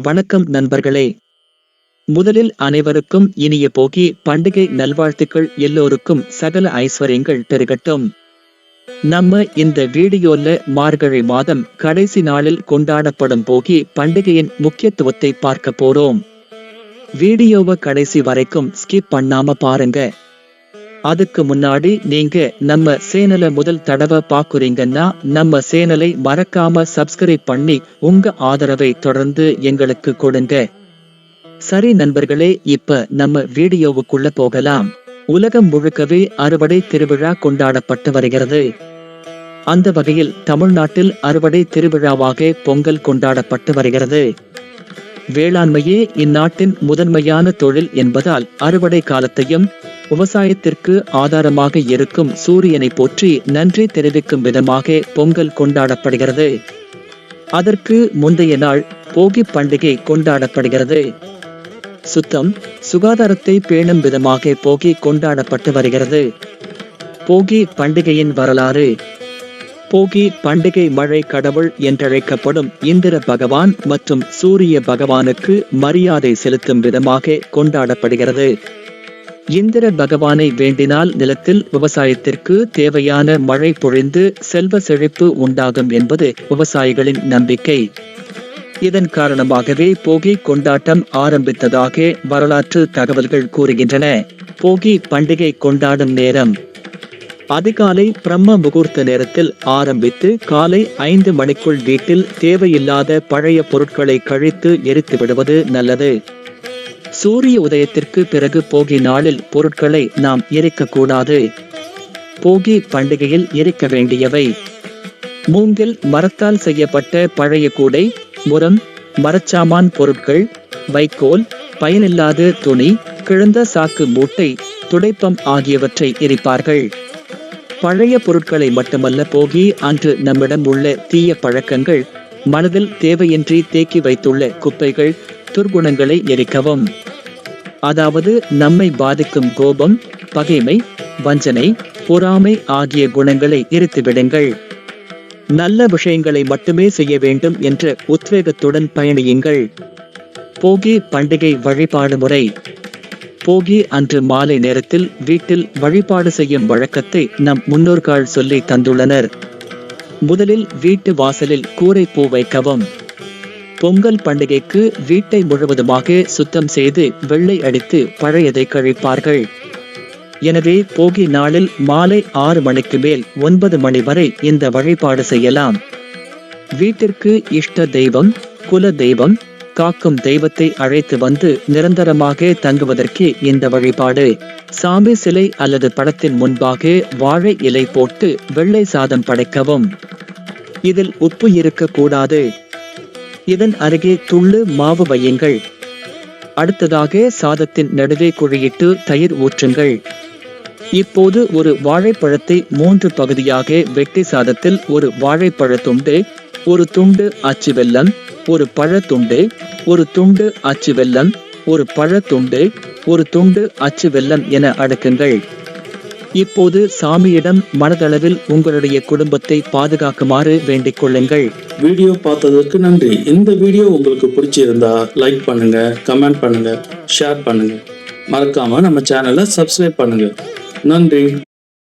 வணக்கம் நண்பர்களே. முதலில் அனைவருக்கும் இனிய போகி பண்டிகை நல்வாழ்த்துக்கள். எல்லோருக்கும் சகல ஐஸ்வர்யங்கள் பெருகட்டும். நம்ம இந்த வீடியோல மார்கழி மாதம் கடைசி நாளில் கொண்டாடப்படும் போகி பண்டிகையின் முக்கியத்துவத்தை பார்க்க போறோம். வீடியோவை கடைசி வரைக்கும் ஸ்கிப் பண்ணாம பாருங்க. அதுக்கு முன்னாடி நீங்க நம்ம சேனலை முதல் தடவை பாக்குறீங்கன்னா நம்ம சேனலை மறக்காம சப்ஸ்கிரைப் பண்ணி உங்க ஆதரவை தொடர்ந்து எங்களுக்கு கொடுங்க. சரி நண்பர்களே, இப்ப நம்ம வீடியோவுக்குள்ள போகலாம். உலகம் முழுக்கவே அறுவடை திருவிழா கொண்டாடப்பட்டு வருகிறது. அந்த வகையில் தமிழ்நாட்டில் அறுவடை திருவிழாவாக பொங்கல் கொண்டாடப்பட்டு வருகிறது. வேளாண்மையே இந்நாட்டின் முதன்மையான தொழில் என்பதால் அறுவடை காலத்தையும் விவசாயத்திற்கு ஆதாரமாக இருக்கும் சூரியனை போற்றி நன்றி தெரிவிக்கும் விதமாக பொங்கல் கொண்டாடப்படுகிறது. அதற்கு முந்தைய நாள் போகி பண்டிகை கொண்டாடப்படுகிறது. சுத்தம், சுகாதாரத்தை பேணும் விதமாக போகி கொண்டாடப்பட்டு வருகிறது. போகி பண்டிகையின் வரலாறு. போகி பண்டிகை மழை கடவுள் என்றழைக்கப்படும் இந்திர பகவான் மற்றும் சூரிய பகவானுக்கு மரியாதை செலுத்தும் விதமாக கொண்டாடப்படுகிறது. இந்திர பகவானை வேண்டினால் நிலத்தில் விவசாயத்திற்கு தேவையான மழை பொழிந்து செல்வ செழிப்பு உண்டாகும் என்பது விவசாயிகளின் நம்பிக்கை. இதன் காரணமாகவே போகி கொண்டாட்டம் ஆரம்பித்ததாக வரலாற்று தகவல்கள் கூறுகின்றன. போகி பண்டிகை கொண்டாடும் நேரம் அதிகாலை பிரம்ம முகூர்த்த நேரத்தில் ஆரம்பித்து காலை 5 மணிக்குள் வீட்டில் தேவையில்லாத பழைய பொருட்களை கழித்து எரித்து விடுவது நல்லது. சூரிய உதயத்திற்கு பிறகு போகி நாளில் பொருட்களை நாம் எரிக்கக்கூடாது. போகி பண்டிகையில் எரிக்க வேண்டியவை: மூங்கில் மரத்தால் செய்யப்பட்ட பழைய கூடை, முரம், மரச்சாமான் பொருட்கள், வைக்கோல், பயனில்லாத துணி, கிழந்த சாக்கு மூட்டை, துடைப்பம் ஆகியவற்றை எரிப்பார்கள். பழைய பொருட்களை மட்டுமல்ல, போகி அன்று நம்மிடம் உள்ள தீய பழக்கங்கள், மனதில் தேவையின்றி தேக்கி வைத்துள்ள குப்பைகள், துர்குணங்களை எரிக்கவும். அதாவது நம்மை பாதிக்கும் கோபம், பகைமை, வஞ்சனை, பொறாமை ஆகிய குணங்களை எரித்துவிடுங்கள். நல்ல விஷயங்களை மட்டுமே செய்ய வேண்டும் என்ற உத்வேகத்துடன் பயணியுங்கள். போகி பண்டிகை வழிபாடு முறை. போகி அன்று மாலை நேரத்தில் வீட்டில் வழிபாடு செய்யும் வழக்கத்தை நம் முன்னோர்கள் சொல்லி தந்துள்ளனர். முதலில் வீட்டு வாசலில் கூரை பூ வைக்கவும். பொங்கல் பண்டிகைக்கு வீட்டை முழுவதுமாக சுத்தம் செய்து வெள்ளை அடித்து பழையதை கழிப்பார்கள். எனவே போகி நாளில் மாலை 6 மணிக்கு மேல் 9 மணி வரை இந்த வழிபாடு செய்யலாம். வீட்டிற்கு இஷ்ட தெய்வம், குல தெய்வம், காக்கும் தெய்வத்தை அழைத்து வந்து நிரந்தரமாக தங்குவதற்கு இந்த வழிபாடு. சாமி சிலை அல்லது படத்தின் முன்பாக வாழை இலை போட்டு வெள்ளை சாதம் படைக்கவும். இதில் உப்பு இருக்கக்கூடாது. இதன் அருகே துள்ளு மாவு வையுங்கள். அடுத்ததாக சாதத்தின் நடுவே குழியிட்டு தயிர் ஊற்றுங்கள். இப்போது ஒரு வாழைப்பழத்தை 3 பகுதியாக வெட்டி சாதத்தில் ஒரு வாழைப்பழத்துண்டு, ஒரு துண்டு அச்சு வெல்லம், ஒரு பழத்துண்டு, ஒரு துண்டு அச்சு வெல்லம், ஒரு பழத்துண்டு, ஒரு துண்டு அச்சு வெல்லம் என அடுக்குங்கள். இப்போது சாமியிடம் மனதளவில் உங்களுடைய குடும்பத்தை பாதுகாக்குமாறு வேண்டிக் கொள்ளுங்கள். வீடியோ பார்த்ததற்கு நன்றி. இந்த வீடியோ உங்களுக்கு பிடிச்சிருந்தா லைக் பண்ணுங்க, கமெண்ட் பண்ணுங்க, ஷேர் பண்ணுங்க. மறக்காம நம்ம சேனலை சப்ஸ்கிரைப் பண்ணுங்க. நன்றி.